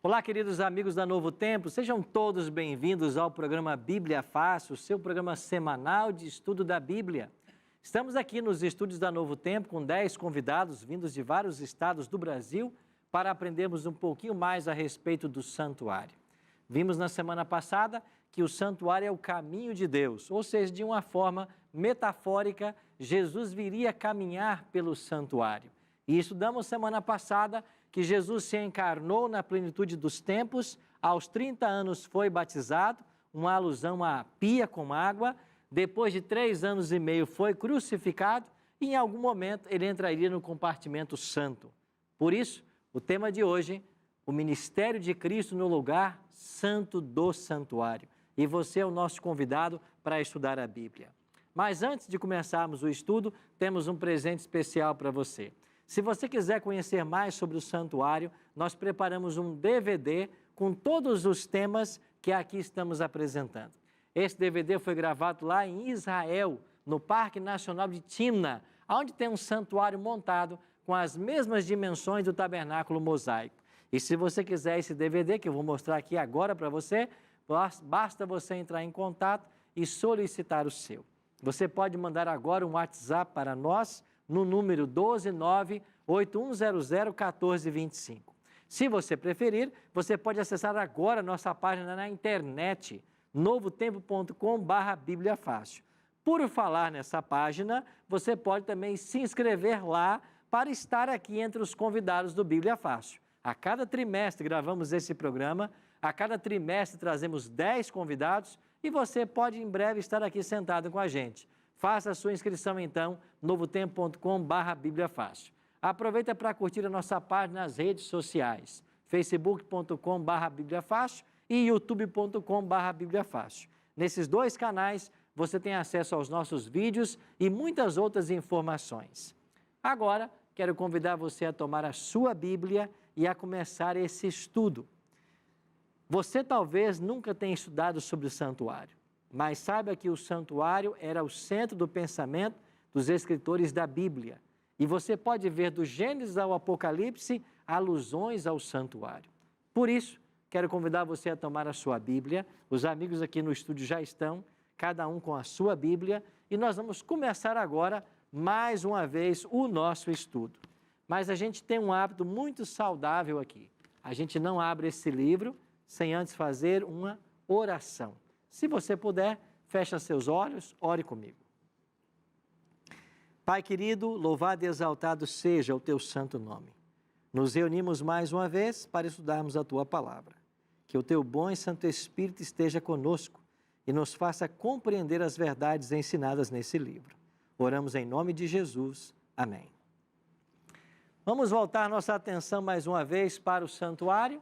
Olá, queridos amigos da Novo Tempo, sejam todos bem-vindos ao programa Bíblia Fácil, o seu programa semanal de estudo da Bíblia. Estamos aqui nos estúdios da Novo Tempo com 10 convidados vindos de vários estados do Brasil para aprendermos um pouquinho mais a respeito do santuário. Vimos na semana passada que o santuário é o caminho de Deus, ou seja, de uma forma metafórica, Jesus viria caminhar pelo santuário. E estudamos semana passada que Jesus se encarnou na plenitude dos tempos, aos 30 anos foi batizado, uma alusão à pia com água, depois de 3 anos e meio foi crucificado e em algum momento ele entraria no compartimento santo. Por isso, o tema de hoje, o ministério de Cristo no lugar santo do santuário. E você é o nosso convidado para estudar a Bíblia. Mas antes de começarmos o estudo, temos um presente especial para você. Se você quiser conhecer mais sobre o santuário, nós preparamos um DVD com todos os temas que aqui estamos apresentando. Esse DVD foi gravado lá em Israel, no Parque Nacional de Timna, onde tem um santuário montado com as mesmas dimensões do tabernáculo mosaico. E se você quiser esse DVD, que eu vou mostrar aqui agora para você, basta você entrar em contato e solicitar o seu. Você pode mandar agora um WhatsApp para nós, no número 12981001425. Se você preferir, você pode acessar agora nossa página na internet, novotempo.com/Bíblia Fácil. Por falar nessa página, você pode também se inscrever lá para estar aqui entre os convidados do Bíblia Fácil. A cada trimestre gravamos esse programa, a cada trimestre trazemos 10 convidados e você pode em breve estar aqui sentado com a gente. Faça a sua inscrição então, novotempo.com/Bíblia Fácil. Aproveita para curtir a nossa página nas redes sociais, facebook.com/Bíblia Fácil e youtube.com/Bíblia Fácil. Nesses 2 canais você tem acesso aos nossos vídeos e muitas outras informações. Agora, quero convidar você a tomar a sua Bíblia e a começar esse estudo. Você talvez nunca tenha estudado sobre o santuário. Mas saiba que o santuário era o centro do pensamento dos escritores da Bíblia. E você pode ver do Gênesis ao Apocalipse alusões ao santuário. Por isso, quero convidar você a tomar a sua Bíblia. Os amigos aqui no estúdio já estão, cada um com a sua Bíblia. E nós vamos começar agora, mais uma vez, o nosso estudo. Mas a gente tem um hábito muito saudável aqui. A gente não abre esse livro sem antes fazer uma oração. Se você puder, feche seus olhos, ore comigo. Pai querido, louvado e exaltado seja o teu santo nome. Nos reunimos mais uma vez para estudarmos a tua palavra. Que o teu bom e santo Espírito esteja conosco e nos faça compreender as verdades ensinadas nesse livro. Oramos em nome de Jesus. Amém. Vamos voltar nossa atenção mais uma vez para o santuário,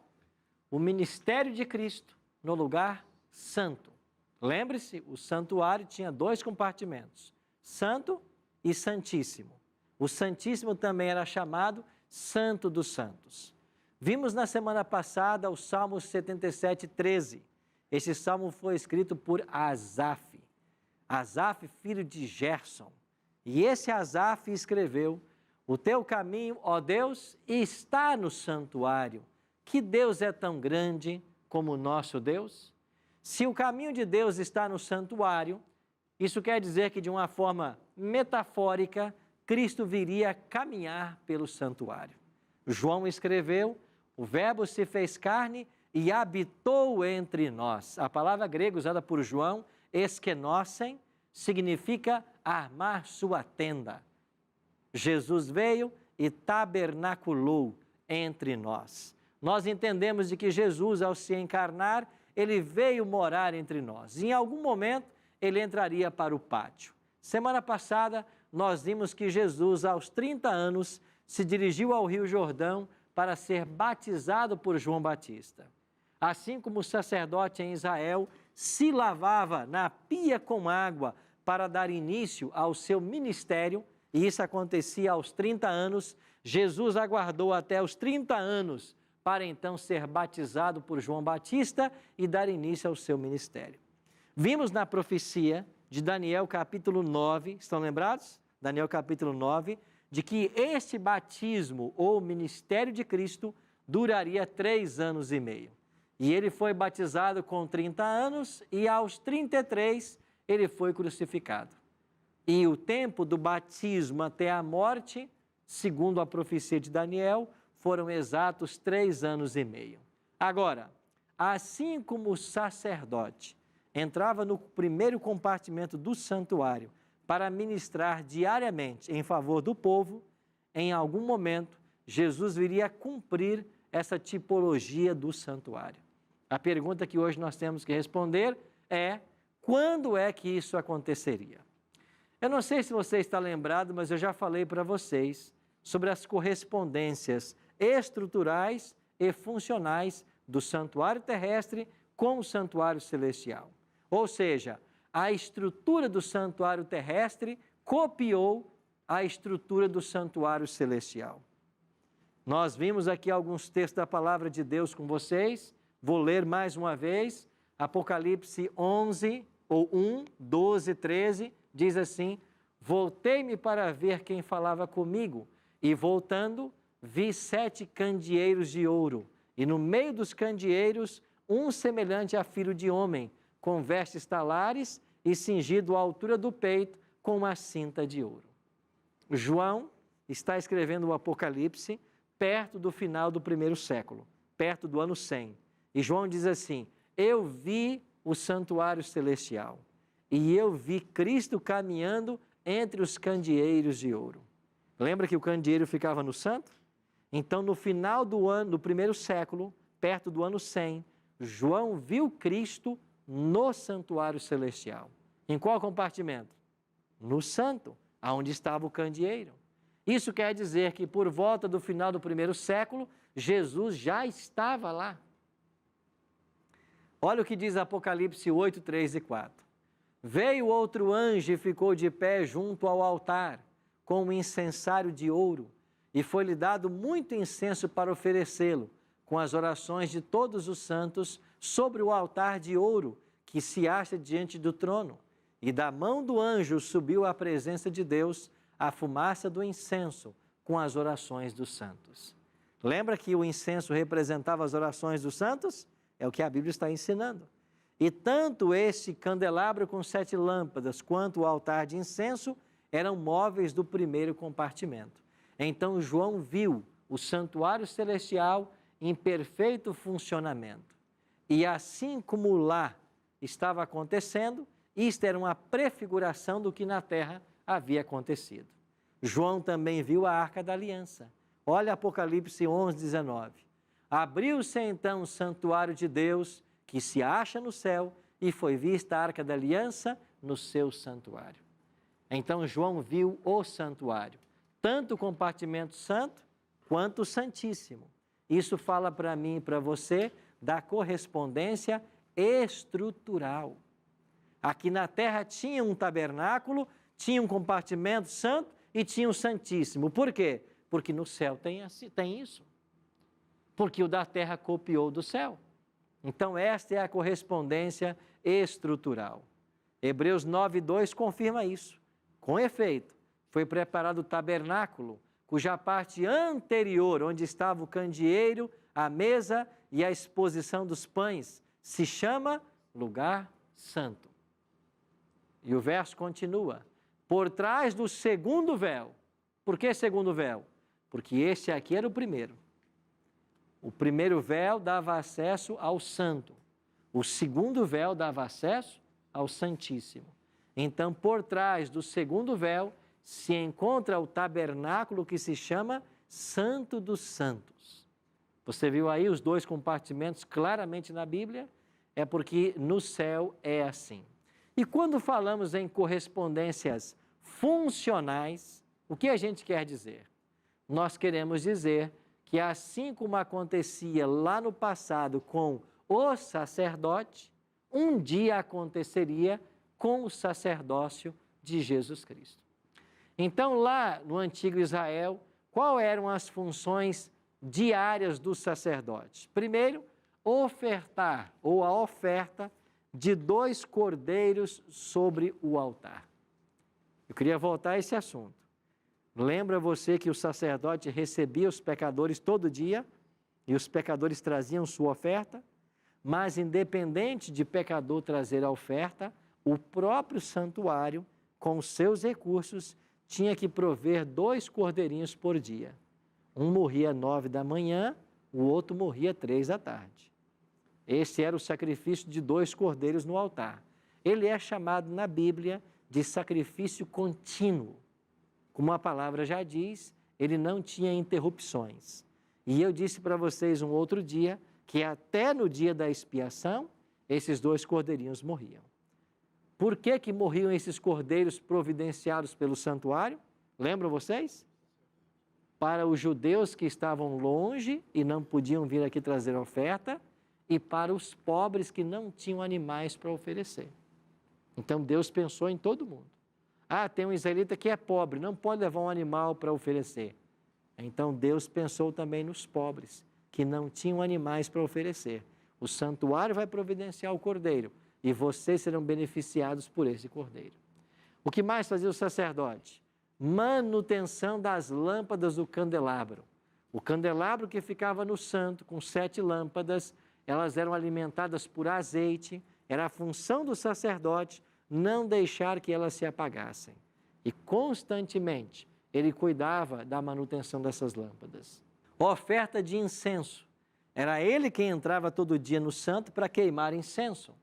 o ministério de Cristo no lugar santo. Lembre-se, o santuário tinha 2 compartimentos, Santo e Santíssimo. O Santíssimo também era chamado Santo dos Santos. Vimos na semana passada o Salmo 77:13. Este salmo foi escrito por Asaf. Asaf, filho de Gerson. E esse Asaf escreveu: o teu caminho, ó Deus, está no santuário. Que Deus é tão grande como o nosso Deus? Se o caminho de Deus está no santuário, isso quer dizer que de uma forma metafórica, Cristo viria caminhar pelo santuário. João escreveu: o Verbo se fez carne e habitou entre nós. A palavra grega usada por João, eskenosen, significa armar sua tenda. Jesus veio e tabernaculou entre nós. Nós entendemos de que Jesus, ao se encarnar, ele veio morar entre nós. Em algum momento, ele entraria para o pátio. Semana passada, nós vimos que Jesus, aos 30 anos, se dirigiu ao Rio Jordão para ser batizado por João Batista. Assim como o sacerdote em Israel se lavava na pia com água para dar início ao seu ministério, e isso acontecia aos 30 anos, Jesus aguardou até os 30 anos para então ser batizado por João Batista e dar início ao seu ministério. Vimos na profecia de Daniel capítulo 9, estão lembrados? Daniel capítulo 9, de que este batismo ou ministério de Cristo duraria 3 anos e meio. E ele foi batizado com 30 anos e aos 33 ele foi crucificado. E o tempo do batismo até a morte, segundo a profecia de Daniel, foram exatos 3 anos e meio. Agora, assim como o sacerdote entrava no primeiro compartimento do santuário para ministrar diariamente em favor do povo, em algum momento Jesus viria cumprir essa tipologia do santuário. A pergunta que hoje nós temos que responder é: quando é que isso aconteceria? Eu não sei se você está lembrado, mas eu já falei para vocês sobre as correspondências estruturais e funcionais do santuário terrestre com o santuário celestial. Ou seja, a estrutura do santuário terrestre copiou a estrutura do santuário celestial. Nós vimos aqui alguns textos da palavra de Deus com vocês. Vou ler mais uma vez. Apocalipse 11, ou 1, 12, 13, diz assim: voltei-me para ver quem falava comigo, e voltando, vi 7 candeeiros de ouro, e no meio dos candeeiros, um semelhante a filho de homem, com vestes talares e cingido à altura do peito com uma cinta de ouro. João está escrevendo o Apocalipse perto do final do 1º século, perto do ano 100. E João diz assim: eu vi o santuário celestial e eu vi Cristo caminhando entre os candeeiros de ouro. Lembra que o candeeiro ficava no santo? Então, no final do 1º século, perto do ano 100, João viu Cristo no santuário celestial. Em qual compartimento? No santo, aonde estava o candeeiro. Isso quer dizer que por volta do final do 1º século, Jesus já estava lá. Olha o que diz Apocalipse 8, 3 e 4. Veio outro anjo e ficou de pé junto ao altar, com um incensário de ouro, e foi-lhe dado muito incenso para oferecê-lo, com as orações de todos os santos, sobre o altar de ouro que se acha diante do trono. E da mão do anjo subiu à presença de Deus a fumaça do incenso, com as orações dos santos. Lembra que o incenso representava as orações dos santos? É o que a Bíblia está ensinando. E tanto este candelabro com 7 lâmpadas, quanto o altar de incenso, eram móveis do 1º compartimento. Então João viu o santuário celestial em perfeito funcionamento. E assim como lá estava acontecendo, isto era uma prefiguração do que na terra havia acontecido. João também viu a Arca da Aliança. Olha Apocalipse 11, 19. Abriu-se então o santuário de Deus, que se acha no céu, e foi vista a Arca da Aliança no seu santuário. Então João viu o santuário, tanto o compartimento santo, quanto o santíssimo. Isso fala para mim e para você da correspondência estrutural. Aqui na terra tinha um tabernáculo, tinha um compartimento santo e tinha um santíssimo. Por quê? Porque no céu tem isso. Porque o da terra copiou do céu. Então esta é a correspondência estrutural. Hebreus 9:2 confirma isso. Com efeito, foi preparado o tabernáculo, cuja parte anterior, onde estava o candeeiro, a mesa e a exposição dos pães, se chama lugar santo. E o verso continua: por trás do segundo véu. Por que segundo véu? Porque este aqui era o primeiro. O primeiro véu dava acesso ao santo. O segundo véu dava acesso ao santíssimo. Então, por trás do segundo véu, se encontra o tabernáculo que se chama Santo dos Santos. Você viu aí os 2 compartimentos claramente na Bíblia? É porque no céu é assim. E quando falamos em correspondências funcionais, o que a gente quer dizer? Nós queremos dizer que assim como acontecia lá no passado com o sacerdote, um dia aconteceria com o sacerdócio de Jesus Cristo. Então, lá no antigo Israel, quais eram as funções diárias do sacerdote? Primeiro, ofertar, ou a oferta de 2 cordeiros sobre o altar. Eu queria voltar a esse assunto. Lembra você que o sacerdote recebia os pecadores todo dia e os pecadores traziam sua oferta? Mas, independente de pecador trazer a oferta, o próprio santuário, com os seus recursos, tinha que prover 2 cordeirinhos por dia. Um morria às 9 da manhã, o outro morria às 3 da tarde. Esse era o sacrifício de 2 cordeiros no altar. Ele é chamado na Bíblia de sacrifício contínuo. Como a palavra já diz, ele não tinha interrupções. E eu disse para vocês um outro dia que até no dia da expiação, esses 2 cordeirinhos morriam. Por que morriam esses cordeiros providenciados pelo santuário? Lembram vocês? Para os judeus que estavam longe e não podiam vir aqui trazer oferta, e para os pobres que não tinham animais para oferecer. Então Deus pensou em todo mundo. Tem um israelita que é pobre, não pode levar um animal para oferecer. Então Deus pensou também nos pobres, que não tinham animais para oferecer. O santuário vai providenciar o cordeiro e vocês serão beneficiados por esse cordeiro. O que mais fazia o sacerdote? Manutenção das lâmpadas do candelabro. O candelabro que ficava no santo, com 7 lâmpadas, elas eram alimentadas por azeite, era a função do sacerdote não deixar que elas se apagassem. E constantemente ele cuidava da manutenção dessas lâmpadas. Oferta de incenso. Era ele quem entrava todo dia no santo para queimar incenso.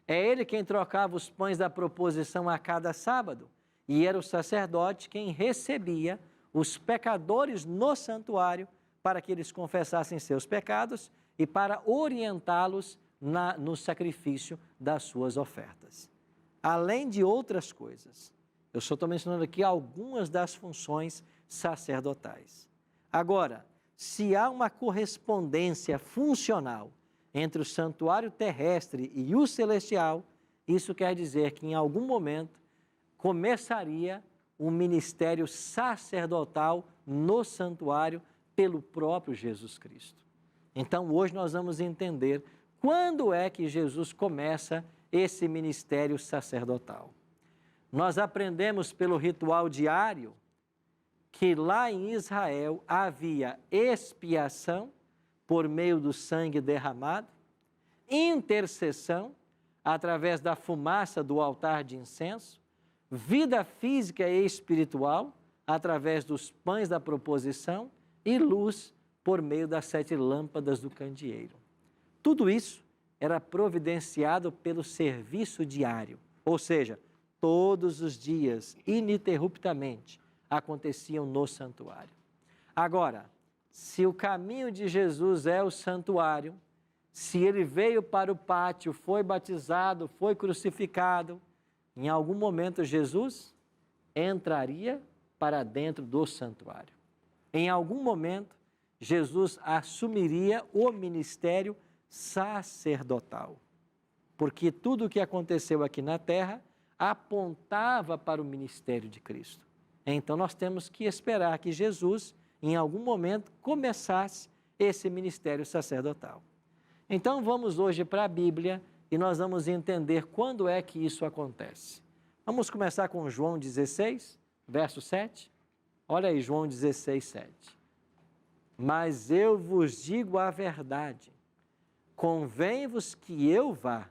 É ele quem trocava os pães da proposição a cada sábado. E era o sacerdote quem recebia os pecadores no santuário para que eles confessassem seus pecados e para orientá-los no sacrifício das suas ofertas. Além de outras coisas, eu só estou mencionando aqui algumas das funções sacerdotais. Agora, se há uma correspondência funcional entre o santuário terrestre e o celestial, isso quer dizer que em algum momento começaria um ministério sacerdotal no santuário pelo próprio Jesus Cristo. Então, hoje nós vamos entender quando é que Jesus começa esse ministério sacerdotal. Nós aprendemos pelo ritual diário que lá em Israel havia expiação por meio do sangue derramado, intercessão através da fumaça do altar de incenso, vida física e espiritual através dos pães da proposição e luz por meio das 7 lâmpadas do candeeiro. Tudo isso era providenciado pelo serviço diário, ou seja, todos os dias, ininterruptamente, aconteciam no santuário. Agora, se o caminho de Jesus é o santuário, se ele veio para o pátio, foi batizado, foi crucificado, em algum momento Jesus entraria para dentro do santuário. Em algum momento, Jesus assumiria o ministério sacerdotal, porque tudo o que aconteceu aqui na terra apontava para o ministério de Cristo. Então nós temos que esperar que Jesus, em algum momento, começasse esse ministério sacerdotal. Então vamos hoje para a Bíblia e nós vamos entender quando é que isso acontece. Vamos começar com João 16, verso 7. Olha aí, João 16, 7. Mas eu vos digo a verdade, convém-vos que eu vá,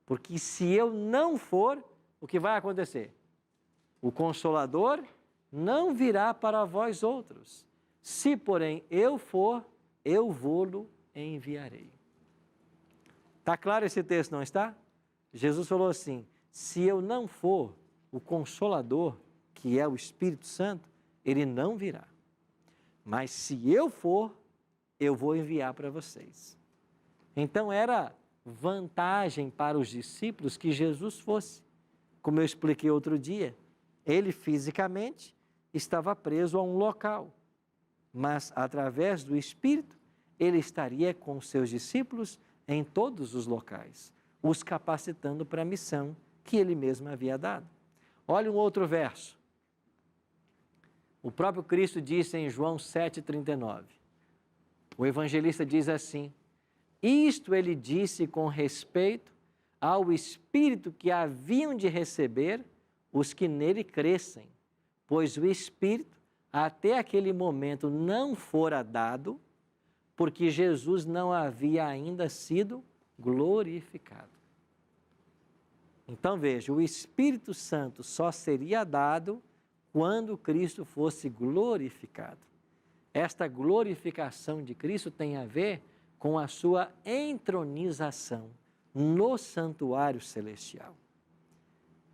porque se eu não for, o que vai acontecer? O Consolador não virá para vós outros. Se, porém, eu for, eu vou-lo enviarei. Está claro esse texto, não está? Jesus falou assim, se eu não for, o Consolador, que é o Espírito Santo, ele não virá. Mas se eu for, eu vou enviar para vocês. Então era vantagem para os discípulos que Jesus fosse. Como eu expliquei outro dia, ele fisicamente estava preso a um local, mas através do Espírito ele estaria com os seus discípulos em todos os locais, os capacitando para a missão que ele mesmo havia dado. Olha um outro verso. O próprio Cristo disse em João 7,39. O evangelista diz assim: isto ele disse com respeito ao Espírito que haviam de receber os que nele crescem, pois o Espírito até aquele momento não fora dado, porque Jesus não havia ainda sido glorificado. Então veja, o Espírito Santo só seria dado quando Cristo fosse glorificado. Esta glorificação de Cristo tem a ver com a sua entronização no santuário celestial.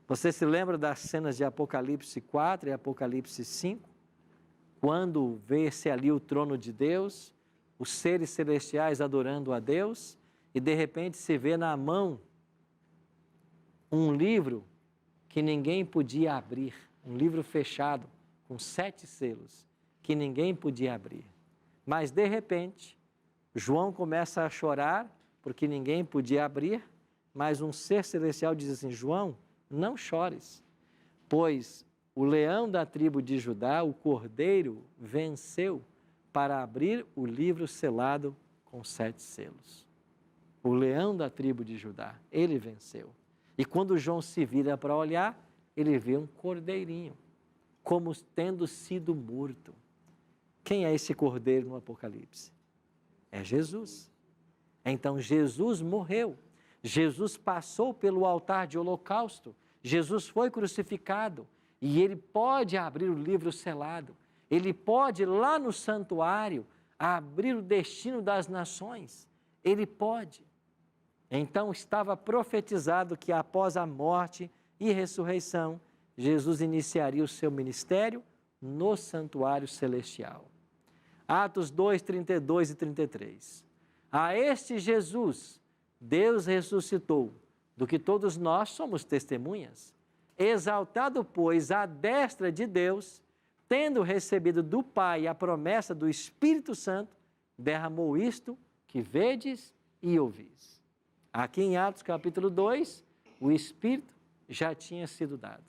Você se lembra das cenas de Apocalipse 4 e Apocalipse 5? Quando vê-se ali o trono de Deus, os seres celestiais adorando a Deus, e de repente se vê na mão um livro que ninguém podia abrir, um livro fechado, com 7 selos, que ninguém podia abrir. Mas de repente, João começa a chorar, porque ninguém podia abrir, mas um ser celestial diz assim: João, não chores, pois o leão da tribo de Judá, o cordeiro, venceu para abrir o livro selado com 7 selos. O leão da tribo de Judá, ele venceu. E quando João se vira para olhar, ele vê um cordeirinho, como tendo sido morto. Quem é esse cordeiro no Apocalipse? É Jesus. Então Jesus morreu. Jesus passou pelo altar de holocausto. Jesus foi crucificado. E ele pode abrir o livro selado. Ele pode, lá no santuário, abrir o destino das nações. Ele pode. Então estava profetizado que após a morte e ressurreição, Jesus iniciaria o seu ministério no santuário celestial. Atos 2, 32 e 33. A este Jesus, Deus ressuscitou, do que todos nós somos testemunhas. Exaltado, pois, à destra de Deus, tendo recebido do Pai a promessa do Espírito Santo, derramou isto que vedes e ouvis. Aqui em Atos capítulo 2, o Espírito já tinha sido dado.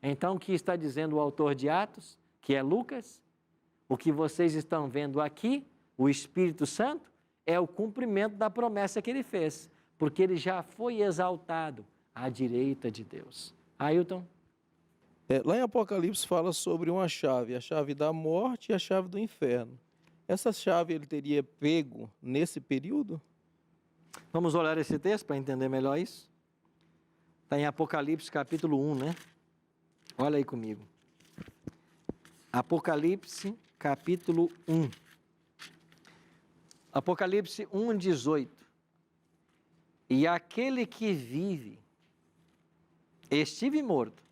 Então, o que está dizendo o autor de Atos, que é Lucas? O que vocês estão vendo aqui, o Espírito Santo, é o cumprimento da promessa que ele fez, porque ele já foi exaltado à direita de Deus. Ailton? Lá em Apocalipse fala sobre uma chave, a chave da morte e a chave do inferno. Essa chave ele teria pego nesse período? Vamos olhar esse texto para entender melhor isso? Está em Apocalipse capítulo 1, né? Olha aí comigo. Apocalipse capítulo 1. Apocalipse 1, 18. E aquele que vive, estive morto,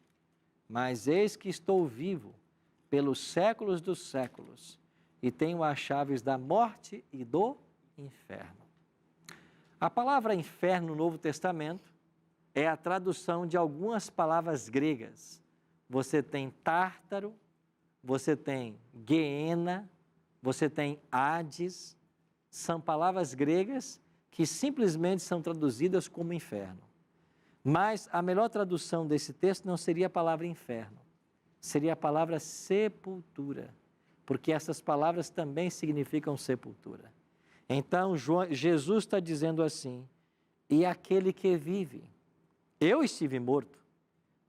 mas eis que estou vivo pelos séculos dos séculos, e tenho as chaves da morte e do inferno. A palavra inferno no Novo Testamento é a tradução de algumas palavras gregas. Você tem Tártaro, você tem Guiena, você tem Hades. São palavras gregas que simplesmente são traduzidas como inferno. Mas a melhor tradução desse texto não seria a palavra inferno, seria a palavra sepultura, porque essas palavras também significam sepultura. Então, Jesus está dizendo assim: e aquele que vive, eu estive morto,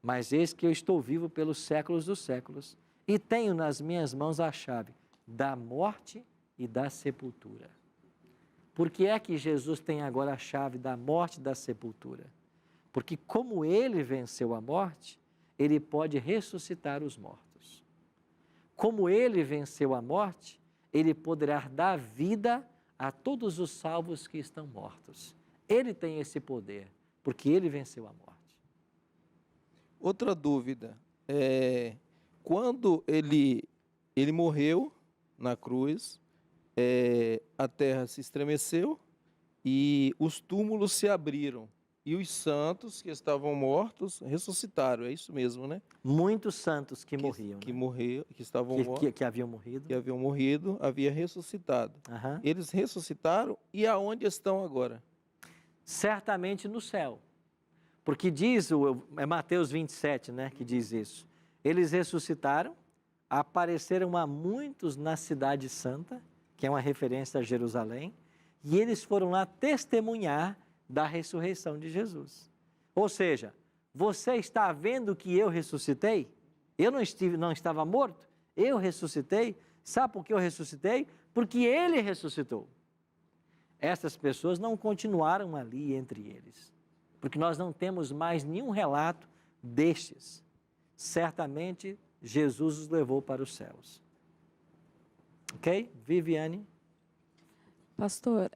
mas eis que eu estou vivo pelos séculos dos séculos, e tenho nas minhas mãos a chave da morte e da sepultura. Por que é que Jesus tem agora a chave da morte e da sepultura? Porque como ele venceu a morte, ele pode ressuscitar os mortos. Como ele venceu a morte, ele poderá dar vida a todos os salvos que estão mortos. Ele tem esse poder, porque ele venceu a morte. Outra dúvida, quando ele morreu na cruz, a terra se estremeceu e os túmulos se abriram. E os santos que estavam mortos ressuscitaram, é isso mesmo, né? Muitos santos que morriam, Que né? morreram, que estavam mortos, que haviam morrido. que haviam morrido, havia ressuscitado. Aham. Eles ressuscitaram e aonde estão agora? Certamente no céu. Porque diz, é Mateus 27, né, que diz isso. Eles ressuscitaram, apareceram a muitos na cidade santa, que é uma referência a Jerusalém, e eles foram lá testemunhar da ressurreição de Jesus. Ou seja, você está vendo que eu ressuscitei? Eu não estava morto, eu ressuscitei. Sabe por que eu ressuscitei? Porque ele ressuscitou. Essas pessoas não continuaram ali entre eles, porque nós não temos mais nenhum relato destes. Certamente, Jesus os levou para os céus. Ok? Viviane? Pastor,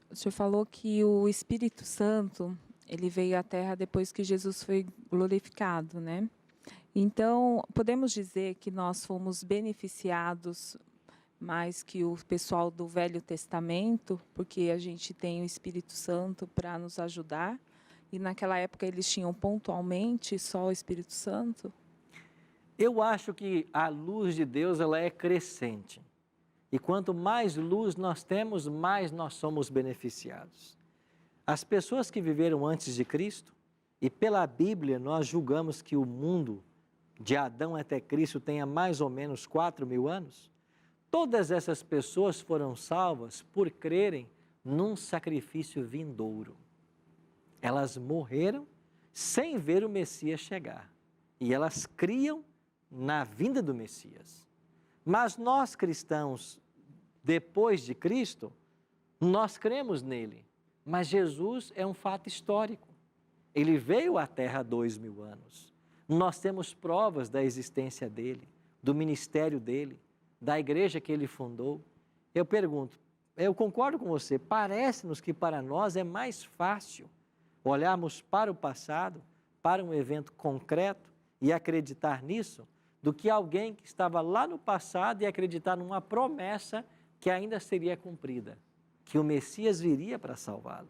o senhor falou que o Espírito Santo, ele veio à Terra depois que Jesus foi glorificado, né? Então, podemos dizer que nós fomos beneficiados mais que o pessoal do Velho Testamento, porque a gente tem o Espírito Santo para nos ajudar, e naquela época eles tinham pontualmente só o Espírito Santo? Eu acho que a luz de Deus ela é crescente. E quanto mais luz nós temos, mais nós somos beneficiados. As pessoas que viveram antes de Cristo, e pela Bíblia nós julgamos que o mundo de Adão até Cristo tenha mais ou menos 4.000 anos, todas essas pessoas foram salvas por crerem num sacrifício vindouro. Elas morreram sem ver o Messias chegar. E elas criam na vinda do Messias. Mas nós cristãos, depois de Cristo, nós cremos nele. Mas Jesus é um fato histórico. Ele veio à Terra há 2.000 anos. Nós temos provas da existência dele, do ministério dele, da igreja que ele fundou. Eu pergunto, eu concordo com você, parece-nos que para nós é mais fácil olharmos para o passado, para um evento concreto e acreditar nisso, do que alguém que estava lá no passado e acreditar numa promessa que ainda seria cumprida, que o Messias viria para salvá-lo.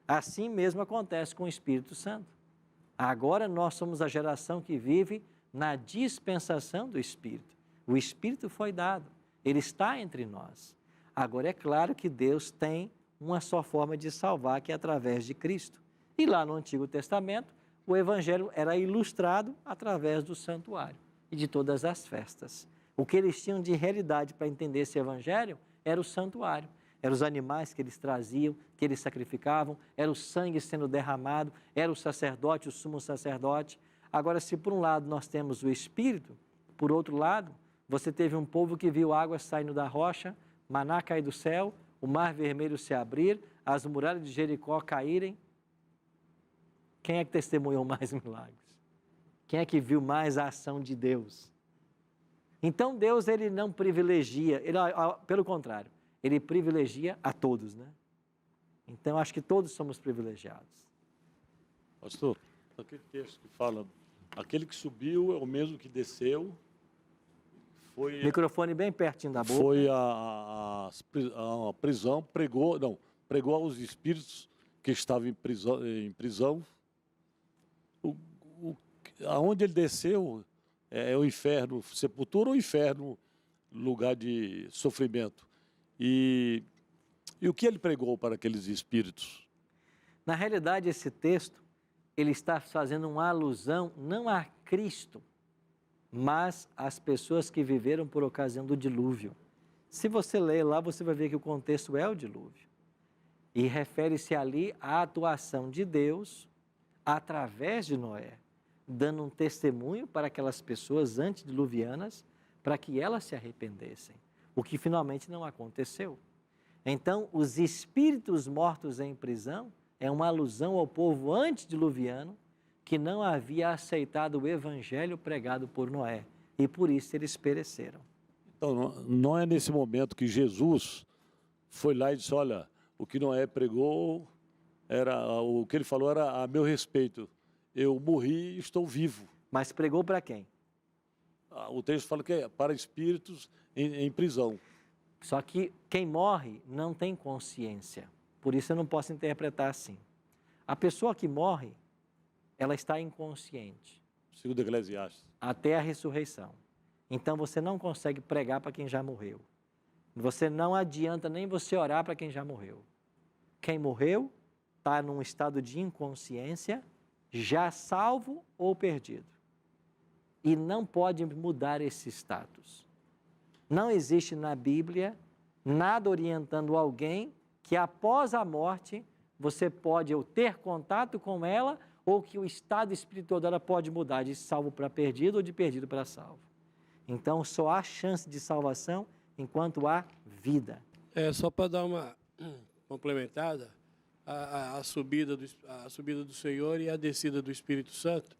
Assim mesmo acontece com o Espírito Santo. Agora nós somos a geração que vive na dispensação do Espírito. O Espírito foi dado, ele está entre nós. Agora é claro que Deus tem uma só forma de salvar, que é através de Cristo. E lá no Antigo Testamento, o Evangelho era ilustrado através do santuário e de todas as festas. O que eles tinham de realidade para entender esse Evangelho era o santuário. Eram os animais que eles traziam, que eles sacrificavam, era o sangue sendo derramado, era o sacerdote, o sumo sacerdote. Agora, se por um lado nós temos o Espírito, por outro lado, você teve um povo que viu água saindo da rocha, maná cair do céu, o mar vermelho se abrir, as muralhas de Jericó caírem. Quem é que testemunhou mais milagres? Quem é que viu mais a ação de Deus? Então Deus ele não privilegia, pelo contrário, ele privilegia a todos, né? Então acho que todos somos privilegiados. Pastor, aquele texto que fala, aquele que subiu é o mesmo que desceu. Microfone bem pertinho da boca. Foi a prisão, pregou aos espíritos que estavam em prisão. Aonde ele desceu é o inferno, sepultura ou inferno, lugar de sofrimento. E o que ele pregou para aqueles espíritos? Na realidade, esse texto, ele está fazendo uma alusão não a Cristo, mas às pessoas que viveram por ocasião do dilúvio. Se você ler lá, você vai ver que o contexto é o dilúvio. E refere-se ali à atuação de Deus através de Noé, dando um testemunho para aquelas pessoas antediluvianas, para que elas se arrependessem, o que finalmente não aconteceu. Então, os espíritos mortos em prisão é uma alusão ao povo antediluviano que não havia aceitado o evangelho pregado por Noé, e por isso eles pereceram. Então, não é nesse momento que Jesus foi lá e disse, olha, o que Noé pregou, o que ele falou era a meu respeito. Eu morri e estou vivo. Mas pregou para quem? O texto fala que é para espíritos em prisão. Só que quem morre não tem consciência. Por isso eu não posso interpretar assim. A pessoa que morre, ela está inconsciente. Segundo Eclesiastes. Até a ressurreição. Então você não consegue pregar para quem já morreu. Você não adianta nem você orar para quem já morreu. Quem morreu está num estado de inconsciência, já salvo ou perdido. E não pode mudar esse status. Não existe na Bíblia nada orientando alguém que após a morte você pode ou ter contato com ela ou que o estado espiritual dela pode mudar de salvo para perdido ou de perdido para salvo. Então, só há chance de salvação enquanto há vida. Só para dar uma complementada, a subida do Senhor e a descida do Espírito Santo.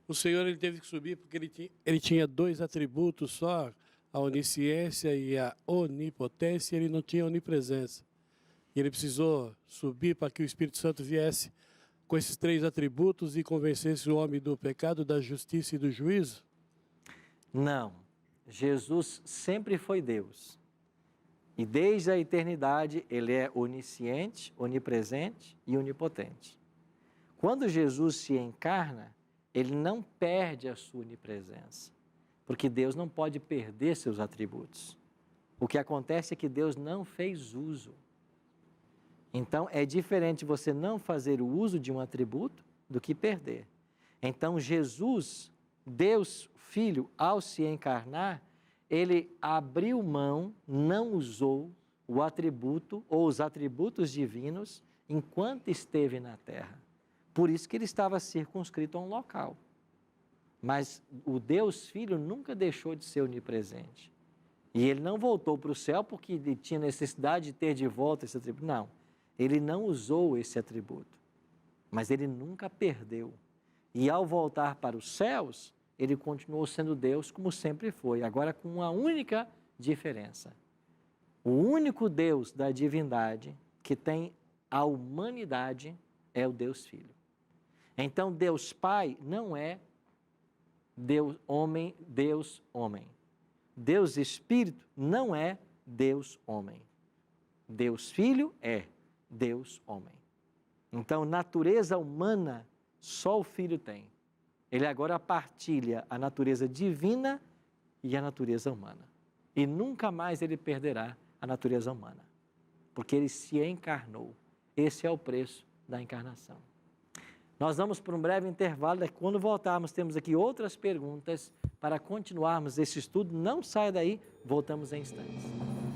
O Senhor ele teve que subir porque ele tinha dois atributos só, a onisciência e a onipotência, ele não tinha onipresença. E ele precisou subir para que o Espírito Santo viesse com esses três atributos e convencesse o homem do pecado, da justiça e do juízo? Não. Jesus sempre foi Deus. E desde a eternidade ele é onisciente, onipresente e onipotente. Quando Jesus se encarna, ele não perde a sua onipresença, porque Deus não pode perder seus atributos. O que acontece é que Deus não fez uso. Então, é diferente você não fazer o uso de um atributo do que perder. Então, Jesus, Deus Filho, ao se encarnar, ele abriu mão, não usou o atributo ou os atributos divinos enquanto esteve na terra. Por isso que ele estava circunscrito a um local. Mas o Deus Filho nunca deixou de ser onipresente. E ele não voltou para o céu porque ele tinha necessidade de ter de volta esse atributo. Não, ele não usou esse atributo. Mas ele nunca perdeu. E ao voltar para os céus, ele continuou sendo Deus como sempre foi, agora com uma única diferença. O único Deus da divindade que tem a humanidade é o Deus Filho. Então, Deus Pai não é Deus homem, Deus homem. Deus Espírito não é Deus homem. Deus Filho é Deus homem. Então, natureza humana só o Filho tem. Ele agora partilha a natureza divina e a natureza humana. E nunca mais ele perderá a natureza humana, porque ele se encarnou. Esse é o preço da encarnação. Nós vamos para um breve intervalo, quando voltarmos temos aqui outras perguntas para continuarmos esse estudo. Não saia daí, voltamos em instantes.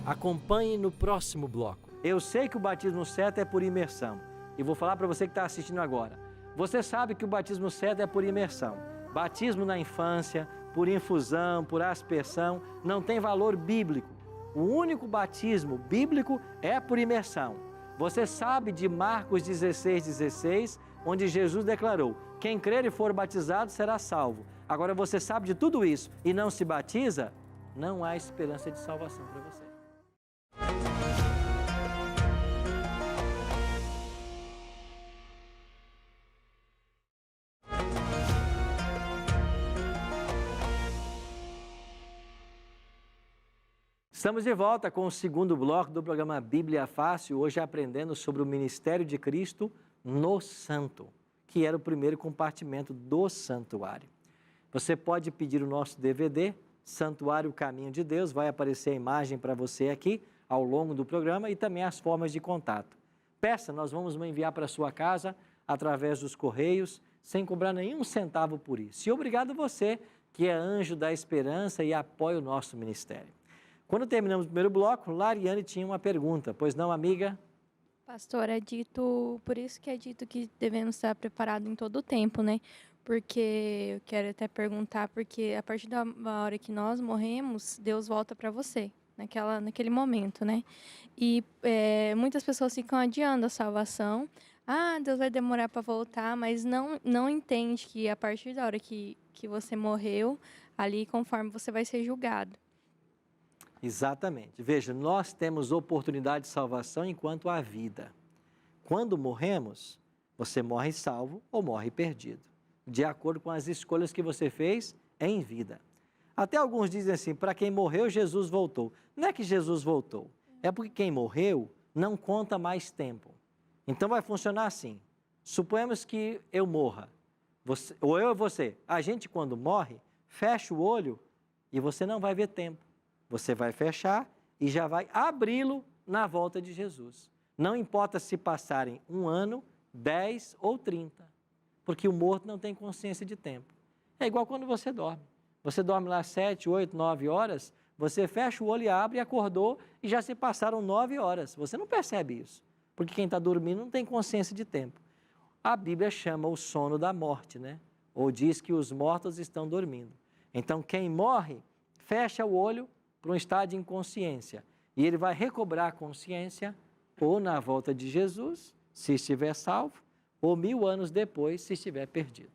Acompanhe no próximo bloco. Eu sei que o batismo certo é por imersão e vou falar para você que está assistindo agora. Você sabe que o batismo certo é por imersão. Batismo na infância, por infusão, por aspersão, não tem valor bíblico. O único batismo bíblico é por imersão. Você sabe de Marcos 16:16, onde Jesus declarou: quem crer e for batizado será salvo. Agora você sabe de tudo isso e não se batiza, não há esperança de salvação para você. Estamos de volta com o segundo bloco do programa Bíblia Fácil, hoje aprendendo sobre o ministério de Cristo no Santo, que era o primeiro compartimento do santuário. Você pode pedir o nosso DVD, Santuário Caminho de Deus, vai aparecer a imagem para você aqui ao longo do programa e também as formas de contato. Peça, nós vamos enviar para a sua casa através dos correios, sem cobrar nenhum centavo por isso. E obrigado a você que é anjo da esperança e apoia o nosso ministério. Quando terminamos o primeiro bloco, Lariane tinha uma pergunta, pois não, amiga? Pastor, por isso que é dito que devemos estar preparados em todo o tempo, né? Porque eu quero até perguntar, porque a partir da hora que nós morremos, Deus volta para você, naquele momento, né? E muitas pessoas ficam adiando a salvação. Ah, Deus vai demorar para voltar, mas não entende que a partir da hora que você morreu, ali conforme você vai ser julgado. Exatamente. Veja, nós temos oportunidade de salvação enquanto há vida. Quando morremos, você morre salvo ou morre perdido, de acordo com as escolhas que você fez em vida. Até alguns dizem assim, para quem morreu, Jesus voltou. Não é que Jesus voltou, é porque quem morreu não conta mais tempo. Então vai funcionar assim, Suponhamos que eu morra, ou eu e você. A gente, quando morre, fecha o olho e você não vai ver tempo. Você vai fechar e já vai abri-lo na volta de Jesus. Não importa se passarem 1 ano, 10 ou 30, porque o morto não tem consciência de tempo. É igual quando você dorme. Você dorme lá 7, 8, 9 horas, você fecha o olho e abre e acordou e já se passaram 9 horas. Você não percebe isso, porque quem está dormindo não tem consciência de tempo. A Bíblia chama o sono da morte, né? Ou diz que os mortos estão dormindo. Então, quem morre, fecha o olho para um estado de inconsciência. E ele vai recobrar a consciência ou na volta de Jesus, se estiver salvo, ou 1000 anos depois, se estiver perdido.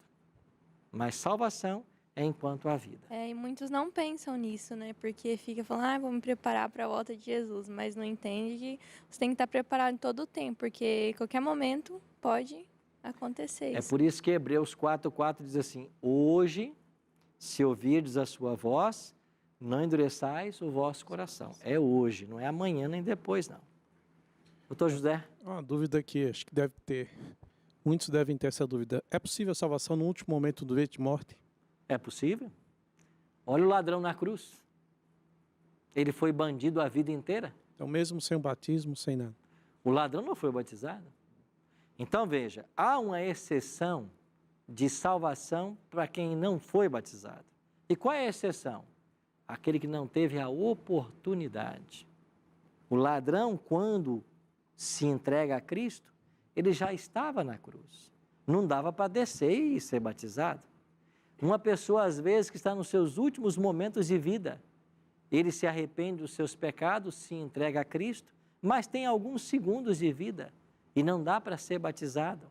Mas salvação é enquanto há vida. E muitos não pensam nisso, né? Porque fica falando, vou me preparar para a volta de Jesus, mas não entende que você tem que estar preparado em todo o tempo, porque em qualquer momento pode acontecer É isso. por isso que Hebreus 4:4 diz assim: hoje, se ouvirdes a sua voz, não endureçais o vosso coração. É hoje, não é amanhã nem depois, não. Doutor José? Uma dúvida que acho que deve ter, muitos devem ter essa dúvida. É possível a salvação no último momento do leito de morte? É possível? Olha o ladrão na cruz. Ele foi bandido a vida inteira. Então, mesmo sem o batismo, sem nada. O ladrão não foi batizado. Então, veja, há uma exceção de salvação para quem não foi batizado. E qual é a exceção? Aquele que não teve a oportunidade. O ladrão, quando se entrega a Cristo, ele já estava na cruz. Não dava para descer e ser batizado. Uma pessoa, às vezes, que está nos seus últimos momentos de vida, ele se arrepende dos seus pecados, se entrega a Cristo, mas tem alguns segundos de vida e não dá para ser batizado.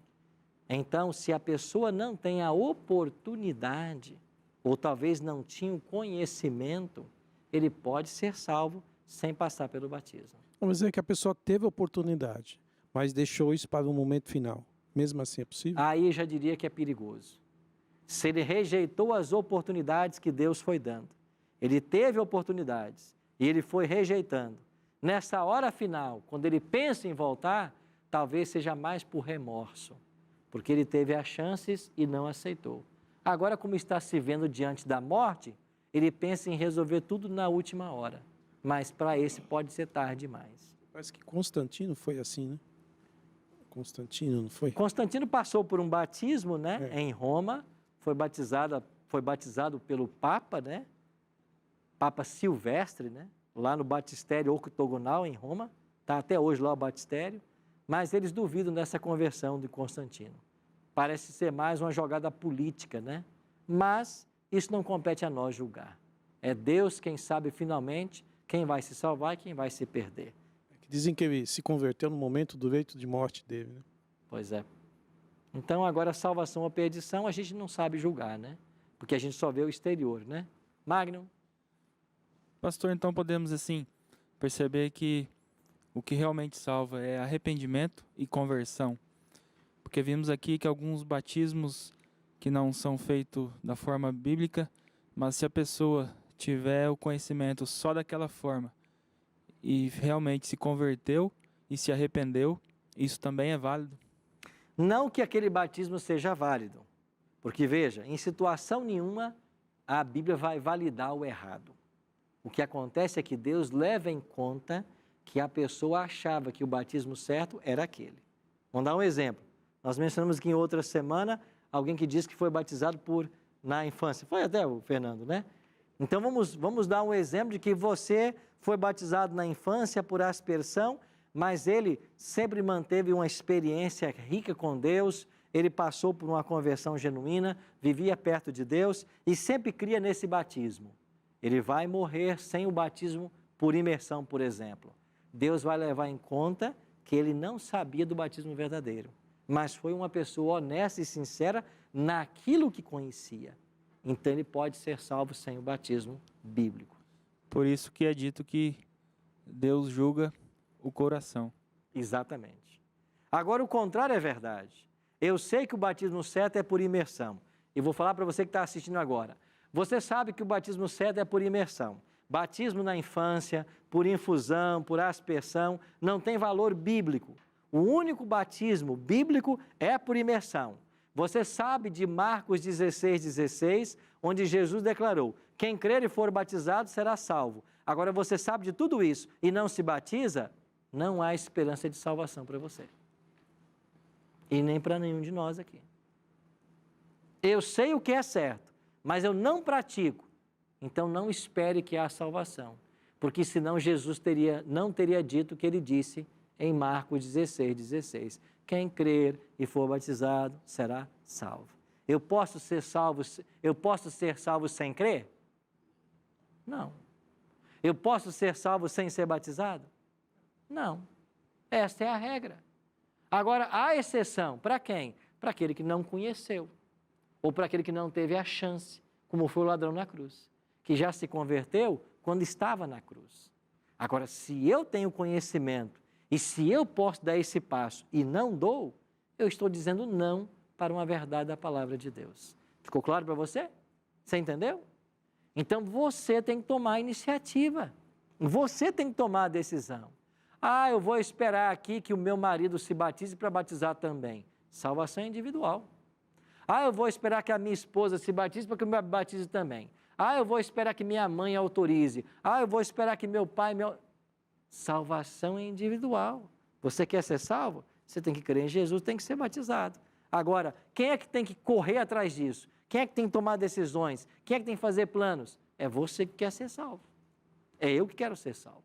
Então, se a pessoa não tem a oportunidade, ou talvez não tinha o conhecimento, ele pode ser salvo sem passar pelo batismo. Vamos dizer que a pessoa teve a oportunidade, mas deixou isso para o momento final. Mesmo assim é possível? Aí eu já diria que é perigoso. Se ele rejeitou as oportunidades que Deus foi dando, ele teve oportunidades e ele foi rejeitando. Nessa hora final, quando ele pensa em voltar, talvez seja mais por remorso, porque ele teve as chances e não aceitou. Agora, como está se vendo diante da morte, ele pensa em resolver tudo na última hora, mas para esse pode ser tarde demais. Parece que Constantino foi assim, né? Constantino, não foi? Constantino passou por um batismo, né, em Roma, foi batizado pelo Papa, né? Papa Silvestre, né? Lá no batistério octogonal em Roma, está até hoje lá o batistério, mas eles duvidam dessa conversão de Constantino. Parece ser mais uma jogada política, né? Mas isso não compete a nós julgar. É Deus quem sabe finalmente quem vai se salvar e quem vai se perder. Dizem que ele se converteu no momento do leito de morte dele, né? Pois é. Então, agora, salvação ou perdição, a gente não sabe julgar, né? Porque a gente só vê o exterior, né? Magnum? Pastor, então podemos, assim, perceber que o que realmente salva é arrependimento e conversão. Porque vimos aqui que alguns batismos que não são feitos da forma bíblica, mas se a pessoa tiver o conhecimento só daquela forma e realmente se converteu e se arrependeu, isso também é válido? Não que aquele batismo seja válido, porque, veja, em situação nenhuma a Bíblia vai validar o errado. O que acontece é que Deus leva em conta que a pessoa achava que o batismo certo era aquele. Vamos dar um exemplo. Nós mencionamos aqui em outra semana alguém que disse que foi batizado na infância. Foi até o Fernando, né? Então vamos dar um exemplo de que você foi batizado na infância por aspersão, mas ele sempre manteve uma experiência rica com Deus, ele passou por uma conversão genuína, vivia perto de Deus e sempre cria nesse batismo. Ele vai morrer sem o batismo por imersão, por exemplo. Deus vai levar em conta que ele não sabia do batismo verdadeiro, mas foi uma pessoa honesta e sincera naquilo que conhecia. Então ele pode ser salvo sem o batismo bíblico. Por isso que é dito que Deus julga o coração. Exatamente. Agora o contrário é verdade. Eu sei que o batismo certo é por imersão. E vou falar para você que está assistindo agora. Você sabe que o batismo certo é por imersão. Batismo na infância, por infusão, por aspersão, não tem valor bíblico. O único batismo bíblico é por imersão. Você sabe de Marcos 16:16, onde Jesus declarou: quem crer e for batizado será salvo. Agora, você sabe de tudo isso e não se batiza, não há esperança de salvação para você. E nem para nenhum de nós aqui. Eu sei o que é certo, mas eu não pratico. Então, não espere que há salvação. Porque senão Jesus não teria dito o que ele disse em Marcos 16:16. Quem crer e for batizado será salvo. Eu posso ser salvo sem crer? Não. Eu posso ser salvo sem ser batizado? Não. Esta é a regra. Agora, há exceção. Para quem? Para aquele que não conheceu. Ou para aquele que não teve a chance, como foi o ladrão na cruz, que já se converteu quando estava na cruz. Agora, se eu tenho conhecimento e se eu posso dar esse passo e não dou, eu estou dizendo não para uma verdade da palavra de Deus. Ficou claro para você? Você entendeu? Então, você tem que tomar a iniciativa. Você tem que tomar a decisão. Ah, eu vou esperar aqui que o meu marido se batize para batizar também. Salvação individual. Ah, eu vou esperar que a minha esposa se batize para que eu me batize também. Ah, eu vou esperar que minha mãe autorize. Ah, eu vou esperar que meu pai... Salvação é individual. Você quer ser salvo? Você tem que crer em Jesus, tem que ser batizado. Agora, quem é que tem que correr atrás disso? Quem é que tem que tomar decisões? Quem é que tem que fazer planos? É você que quer ser salvo. É eu que quero ser salvo.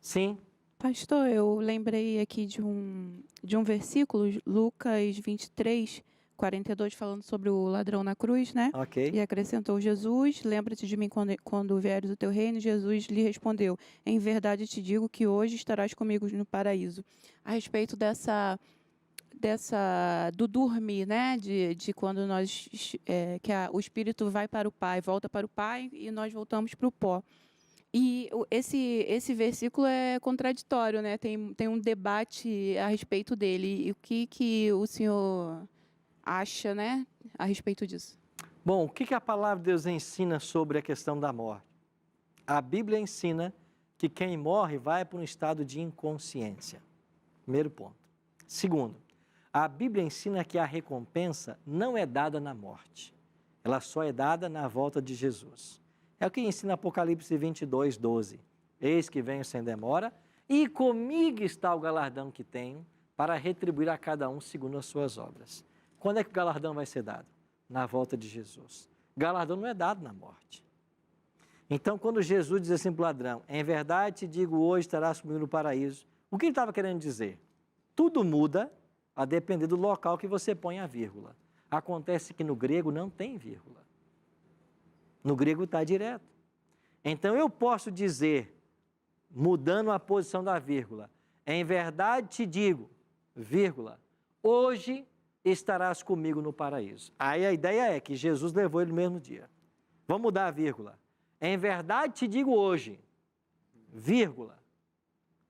Sim? Pastor, eu lembrei aqui de um versículo, Lucas 23:42, falando sobre o ladrão na cruz, né? Ok. E acrescentou Jesus: lembra-te de mim quando vieres o teu reino. Jesus lhe respondeu: em verdade te digo que hoje estarás comigo no paraíso. A respeito do dormir, né? De quando o espírito vai para o Pai, volta para o Pai e nós voltamos para o pó. E esse versículo é contraditório, né? Tem um debate a respeito dele. E o que o senhor acha, né, a respeito disso? Bom, o que a palavra de Deus ensina sobre a questão da morte? A Bíblia ensina que quem morre vai para um estado de inconsciência. Primeiro ponto. Segundo, a Bíblia ensina que a recompensa não é dada na morte. Ela só é dada na volta de Jesus. É o que ensina Apocalipse 22:12. Eis que venho sem demora, e comigo está o galardão que tenho, para retribuir a cada um segundo as suas obras. Quando é que o galardão vai ser dado? Na volta de Jesus. O galardão não é dado na morte. Então, quando Jesus diz assim para o ladrão: em verdade te digo, hoje estarás comigo no paraíso, o que ele estava querendo dizer? Tudo muda a depender do local que você põe a vírgula. Acontece que no grego não tem vírgula. No grego está direto. Então, eu posso dizer, mudando a posição da vírgula: em verdade te digo, vírgula, hoje estarás comigo no paraíso. Aí a ideia é que Jesus levou ele no mesmo dia. Vamos mudar a vírgula. Em verdade te digo hoje, vírgula,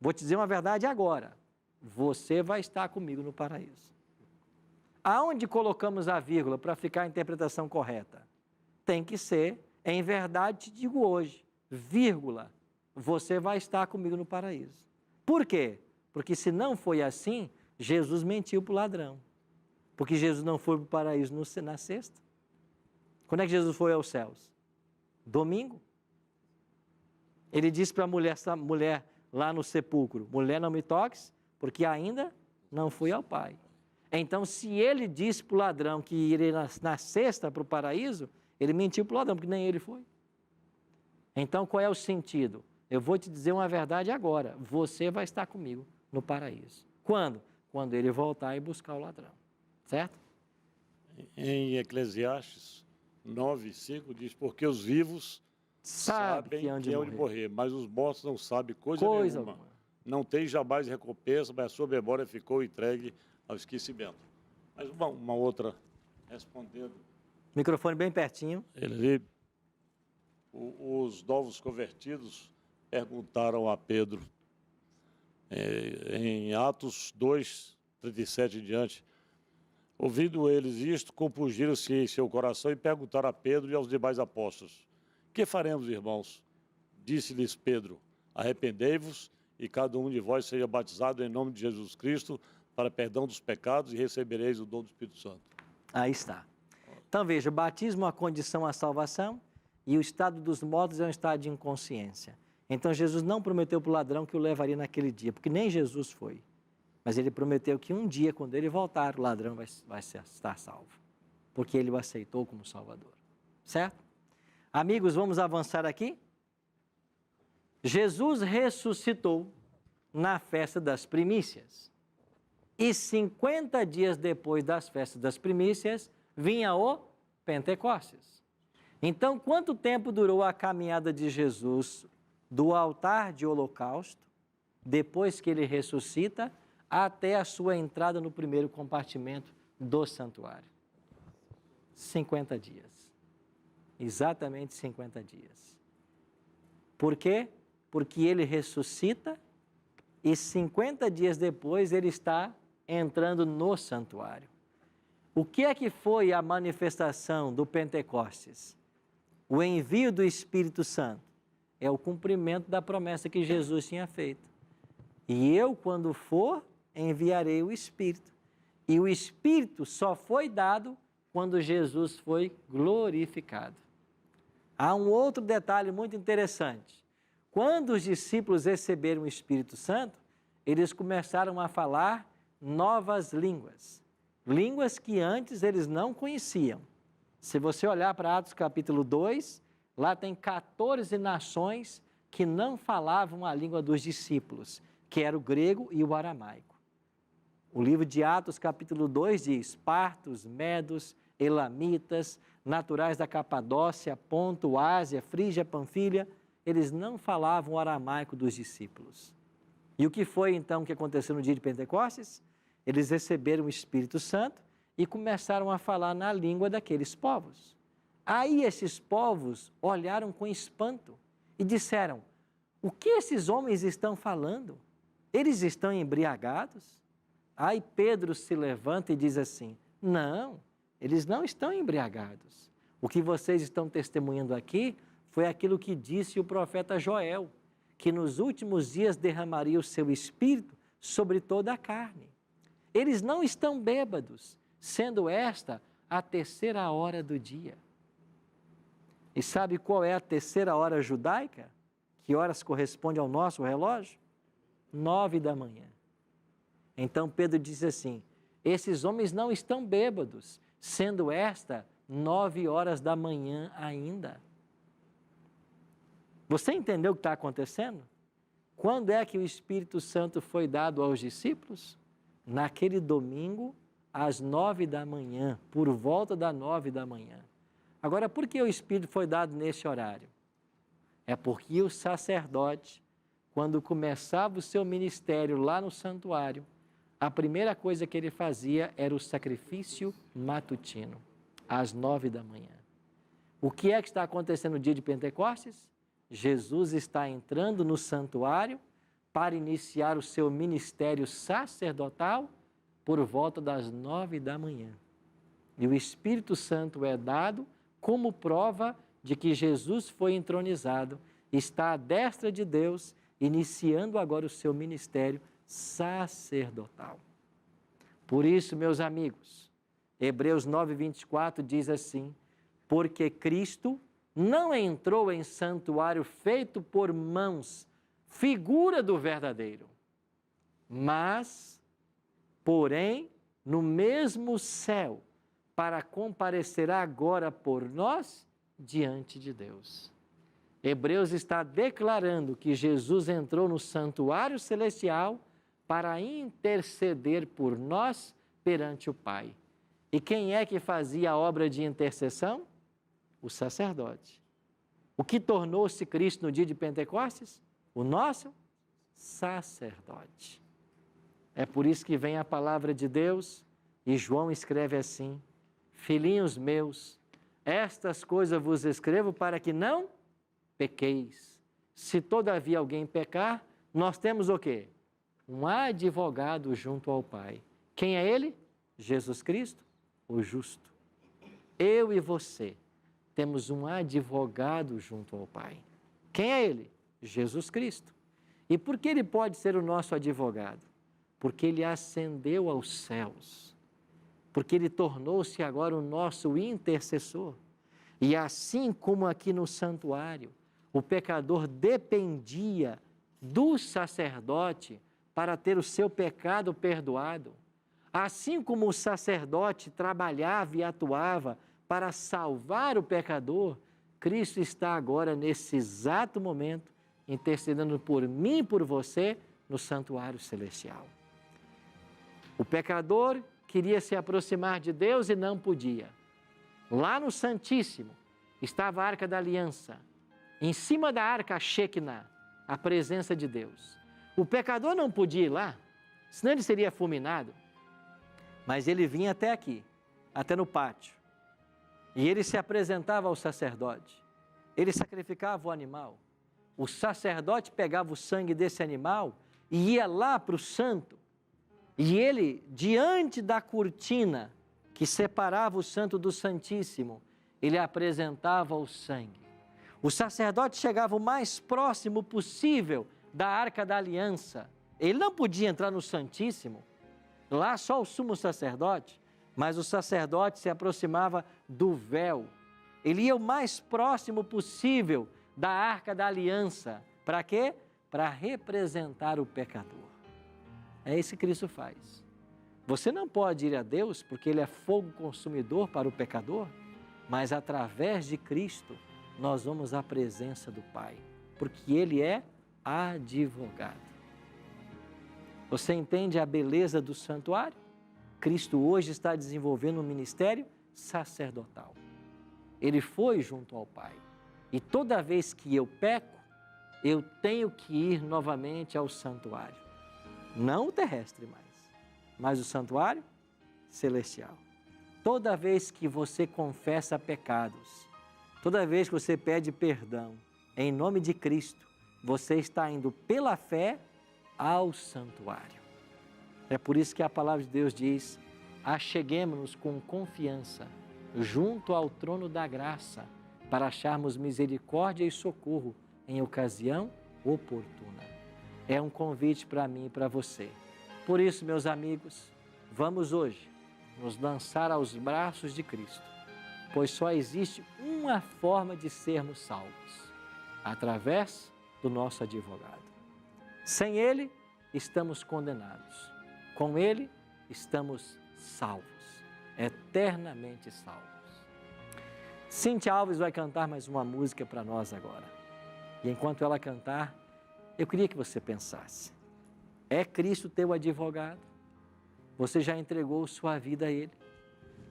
vou te dizer uma verdade agora, você vai estar comigo no paraíso. Aonde colocamos a vírgula para ficar a interpretação correta? Tem que ser, em verdade te digo hoje, vírgula, você vai estar comigo no paraíso. Por quê? Porque se não foi assim, Jesus mentiu para o ladrão. Porque Jesus não foi para o paraíso na sexta. Quando é que Jesus foi aos céus? Domingo. Ele disse para a mulher lá no sepulcro: mulher, não me toques, porque ainda não fui ao Pai. Então, se ele disse para o ladrão que iria na sexta para o paraíso, ele mentiu para o ladrão, porque nem ele foi. Então, qual é o sentido? Eu vou te dizer uma verdade agora. Você vai estar comigo no paraíso. Quando? Quando ele voltar e buscar o ladrão. Certo? Em Eclesiastes 9:5 diz: porque os vivos sabem que hão de morrer, mas os mortos não sabem coisa nenhuma. Não tem jamais recompensa, mas a sua memória ficou entregue ao esquecimento. Mas uma outra respondendo. Microfone bem pertinho. Os novos convertidos perguntaram a Pedro, em Atos 2:37 em diante: ouvindo eles isto, compungiram-se em seu coração e perguntaram a Pedro e aos demais apóstolos: que faremos, irmãos? Disse-lhes Pedro: arrependei-vos e cada um de vós seja batizado em nome de Jesus Cristo para perdão dos pecados e recebereis o dom do Espírito Santo. Aí está. Então veja, o batismo é uma condição à salvação e o estado dos mortos é um estado de inconsciência. Então Jesus não prometeu para o ladrão que o levaria naquele dia, porque nem Jesus foi. Mas ele prometeu que um dia, quando ele voltar, o ladrão vai estar salvo, porque ele o aceitou como Salvador. Certo? Amigos, vamos avançar aqui? Jesus ressuscitou na festa das primícias. E 50 dias depois das festas das primícias, vinha o Pentecostes. Então, quanto tempo durou a caminhada de Jesus do altar de holocausto, depois que ele ressuscita, até a sua entrada no primeiro compartimento do santuário? 50 dias. Exatamente 50 dias. Por quê? Porque ele ressuscita e 50 dias depois ele está entrando no santuário. O que é que foi a manifestação do Pentecostes? O envio do Espírito Santo. É o cumprimento da promessa que Jesus tinha feito. E eu, quando for, enviarei o Espírito. E o Espírito só foi dado quando Jesus foi glorificado. Há um outro detalhe muito interessante. Quando os discípulos receberam o Espírito Santo, eles começaram a falar novas línguas. Línguas que antes eles não conheciam. Se você olhar para Atos capítulo 2, lá tem 14 nações que não falavam a língua dos discípulos, que era o grego e o aramaico. O livro de Atos capítulo 2 diz: partos, medos, elamitas, naturais da Capadócia, Ponto, Ásia, Frígia, Panfilha, eles não falavam o aramaico dos discípulos. E o que foi então que aconteceu no dia de Pentecostes? Eles receberam o Espírito Santo e começaram a falar na língua daqueles povos. Aí esses povos olharam com espanto e disseram: o que esses homens estão falando? Eles estão embriagados? Aí Pedro se levanta e diz assim: não, eles não estão embriagados. O que vocês estão testemunhando aqui foi aquilo que disse o profeta Joel, que nos últimos dias derramaria o seu espírito sobre toda a carne. Eles não estão bêbados, sendo esta a terceira hora do dia. E sabe qual é a terceira hora judaica? Que horas corresponde ao nosso relógio? 9 da manhã. Então Pedro diz assim: esses homens não estão bêbados, sendo esta 9 horas da manhã ainda. Você entendeu o que está acontecendo? Quando é que o Espírito Santo foi dado aos discípulos? Naquele domingo, às 9 da manhã, por volta das 9 da manhã. Agora, por que o Espírito foi dado nesse horário? É porque o sacerdote, quando começava o seu ministério lá no santuário, a primeira coisa que ele fazia era o sacrifício matutino, às 9 da manhã. O que é que está acontecendo no dia de Pentecostes? Jesus está entrando no santuário para iniciar o seu ministério sacerdotal por volta das 9 da manhã. E o Espírito Santo é dado como prova de que Jesus foi entronizado, está à destra de Deus, iniciando agora o seu ministério sacerdotal. Por isso, meus amigos, Hebreus 9:24 diz assim: porque Cristo não entrou em santuário feito por mãos, figura do verdadeiro, mas, porém, no mesmo céu, para comparecer agora por nós diante de Deus. Hebreus está declarando que Jesus entrou no santuário celestial para interceder por nós perante o Pai. E quem é que fazia a obra de intercessão? O sacerdote. O que tornou-se Cristo no dia de Pentecostes? O nosso sacerdote. É por isso que vem a palavra de Deus e João escreve assim: filhinhos meus, estas coisas vos escrevo para que não pequeis. Se todavia alguém pecar, nós temos o quê? Um advogado junto ao Pai. Quem é ele? Jesus Cristo, o justo. Eu e você temos um advogado junto ao Pai. Quem é ele? Jesus Cristo. E por que Ele pode ser o nosso advogado? Porque Ele ascendeu aos céus. Porque Ele tornou-se agora o nosso intercessor. E assim como aqui no santuário, o pecador dependia do sacerdote para ter o seu pecado perdoado, assim como o sacerdote trabalhava e atuava para salvar o pecador, Cristo está agora, nesse exato momento, intercedendo por mim e por você no santuário celestial. O pecador queria se aproximar de Deus e não podia. Lá no Santíssimo estava a Arca da Aliança. Em cima da Arca, a Shekinah, a presença de Deus. O pecador não podia ir lá, senão ele seria fulminado. Mas ele vinha até aqui, até no pátio. E ele se apresentava ao sacerdote. Ele sacrificava o animal. O sacerdote pegava o sangue desse animal e ia lá para o santo. E ele, diante da cortina que separava o santo do santíssimo, ele apresentava o sangue. O sacerdote chegava o mais próximo possível da Arca da Aliança. Ele não podia entrar no Santíssimo, lá só o sumo sacerdote, mas o sacerdote se aproximava do véu. Ele ia o mais próximo possível da Arca da Aliança. Para quê? Para representar o pecador. É isso que Cristo faz. Você não pode ir a Deus porque Ele é fogo consumidor para o pecador, mas através de Cristo nós vamos à presença do Pai, porque Ele é advogado. Você entende a beleza do santuário? Cristo hoje está desenvolvendo um ministério sacerdotal. Ele foi junto ao Pai. E toda vez que eu peco, eu tenho que ir novamente ao santuário. Não o terrestre mais, mas o santuário celestial. Toda vez que você confessa pecados, toda vez que você pede perdão, em nome de Cristo, você está indo pela fé ao santuário. É por isso que a palavra de Deus diz: acheguemo-nos com confiança junto ao trono da graça para acharmos misericórdia e socorro em ocasião oportuna. É um convite para mim e para você. Por isso, meus amigos, vamos hoje nos lançar aos braços de Cristo, pois só existe uma forma de sermos salvos: através do nosso advogado. Sem Ele, estamos condenados. Com Ele, estamos salvos, eternamente salvos. Cíntia Alves vai cantar mais uma música para nós agora. E enquanto ela cantar, eu queria que você pensasse: é Cristo teu advogado? Você já entregou sua vida a Ele?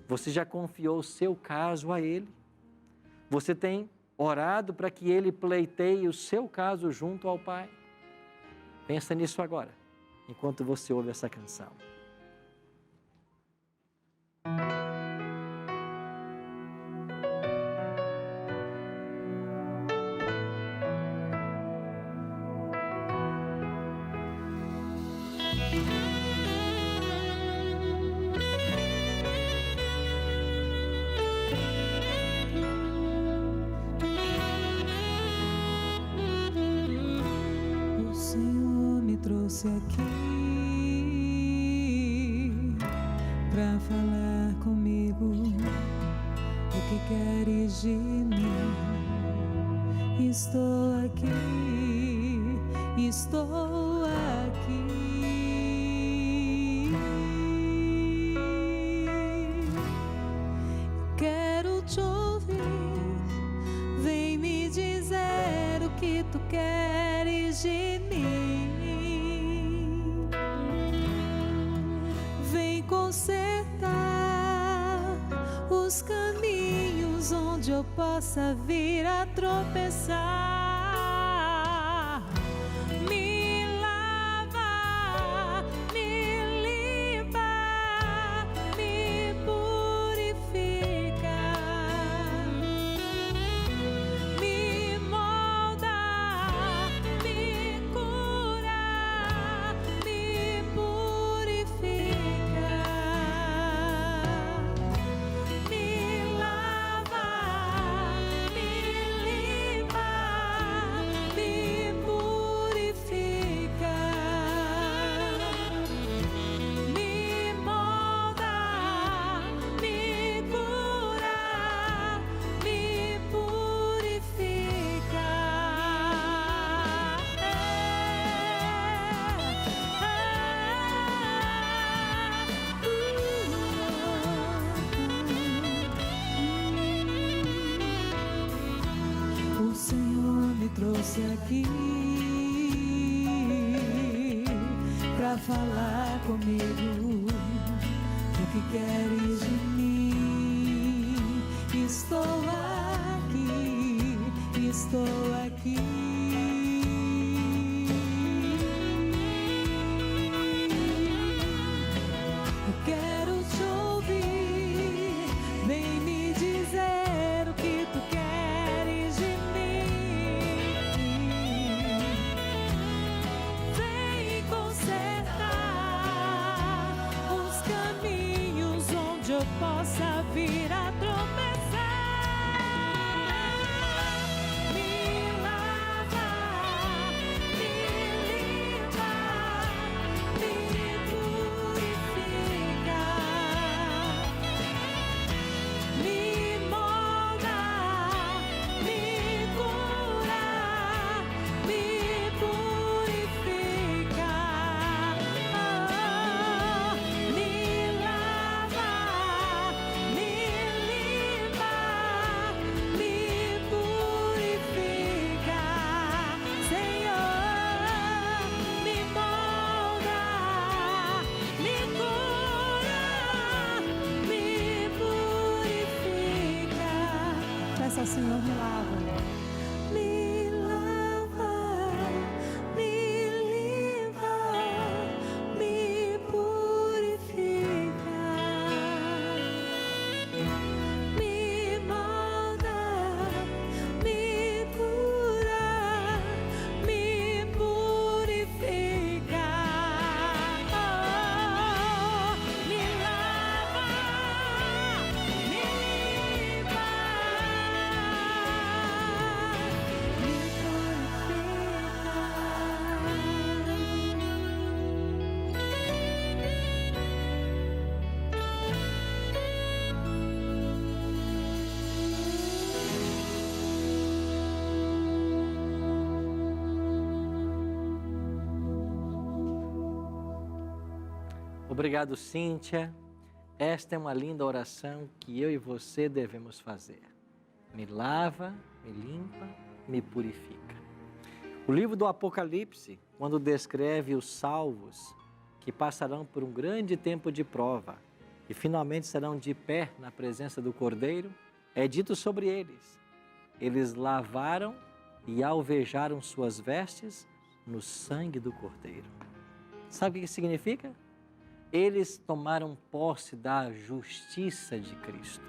Você já confiou o seu caso a Ele? Você tem orado para que Ele pleiteie o seu caso junto ao Pai? Pensa nisso agora, enquanto você ouve essa canção. Trouxe aqui pra falar comigo o que queres de mim. Estou aqui, estou aqui. Quero te ouvir, vem me dizer o que tu queres de mim. Consertar os caminhos onde eu possa vir a tropeçar. Me lava, me limpa, me purifica, me molda, me cura, me purifica. Me lava, me limpa, estou aqui. Eu quero te ouvir, vem me dizer o que tu queres de mim. Vem consertar os caminhos onde eu possa vir a tropeçar. Me lava, me limpa, me purifica, me molda, me cura, me purifica. Me lava, me limpa, me purifica, Senhor. Me molda, me cura, me purifica. Peça ao Senhor, me lava. Me lava, me limpa, me purifica, me molda, me cura, me purifica. Me lava, me limpa, me Obrigado, Cíntia. Esta é uma linda oração que eu e você devemos fazer. Me lava, me limpa, me purifica. O livro do Apocalipse, quando descreve os salvos que passarão por um grande tempo de prova e finalmente serão de pé na presença do Cordeiro, é dito sobre eles: eles lavaram e alvejaram suas vestes no sangue do Cordeiro. Sabe o que significa? Eles tomaram posse da justiça de Cristo.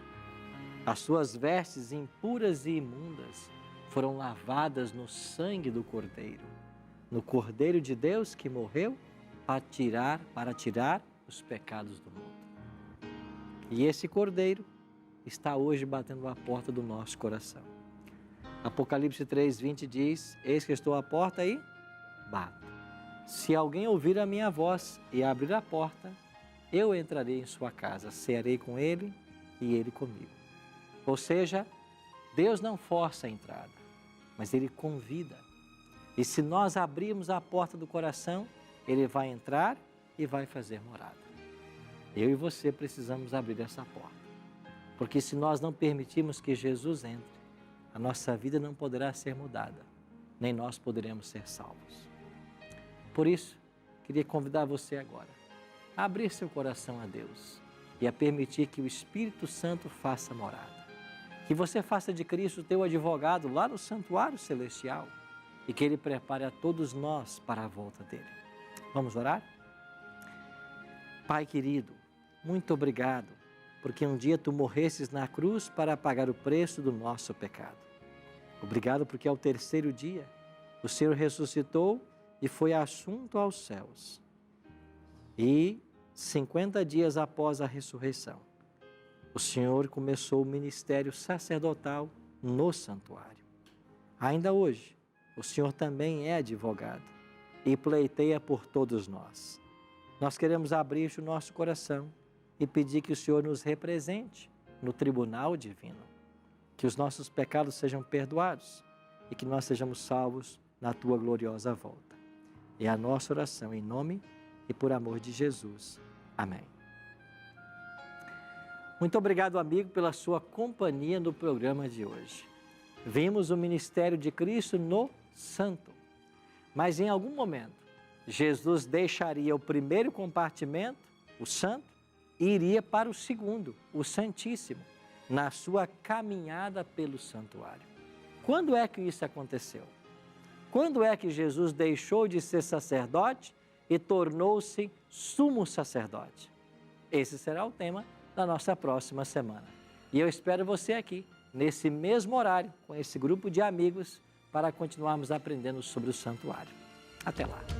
As suas vestes impuras e imundas foram lavadas no sangue do Cordeiro, no Cordeiro de Deus que morreu para tirar os pecados do mundo. E esse Cordeiro está hoje batendo a porta do nosso coração. Apocalipse 3:20 diz: eis que estou à porta e bato. Se alguém ouvir a minha voz e abrir a porta, eu entrarei em sua casa, cearei com ele e ele comigo. Ou seja, Deus não força a entrada, mas Ele convida. E se nós abrirmos a porta do coração, Ele vai entrar e vai fazer morada. Eu e você precisamos abrir essa porta, porque se nós não permitirmos que Jesus entre, a nossa vida não poderá ser mudada, nem nós poderemos ser salvos. Por isso, queria convidar você agora a abrir seu coração a Deus e a permitir que o Espírito Santo faça morada. Que você faça de Cristo o teu advogado lá no santuário celestial e que Ele prepare a todos nós para a volta dEle. Vamos orar? Pai querido, muito obrigado, porque um dia Tu morresses na cruz para pagar o preço do nosso pecado. Obrigado porque ao terceiro dia o Senhor ressuscitou e foi assunto aos céus. E 50 dias após a ressurreição, o Senhor começou o ministério sacerdotal no santuário. Ainda hoje, o Senhor também é advogado e pleiteia por todos nós. Nós queremos abrir o nosso coração e pedir que o Senhor nos represente no tribunal divino, que os nossos pecados sejam perdoados e que nós sejamos salvos na Tua gloriosa volta. É a nossa oração em nome e por amor de Jesus. Amém. Muito obrigado, amigo, pela sua companhia no programa de hoje. Vimos o ministério de Cristo no Santo, mas em algum momento Jesus deixaria o primeiro compartimento, o Santo, e iria para o segundo, o Santíssimo, na sua caminhada pelo santuário. Quando é que isso aconteceu? Quando é que Jesus deixou de ser sacerdote e tornou-se sumo sacerdote? Esse será o tema da nossa próxima semana. E eu espero você aqui, nesse mesmo horário, com esse grupo de amigos, para continuarmos aprendendo sobre o santuário. Até lá!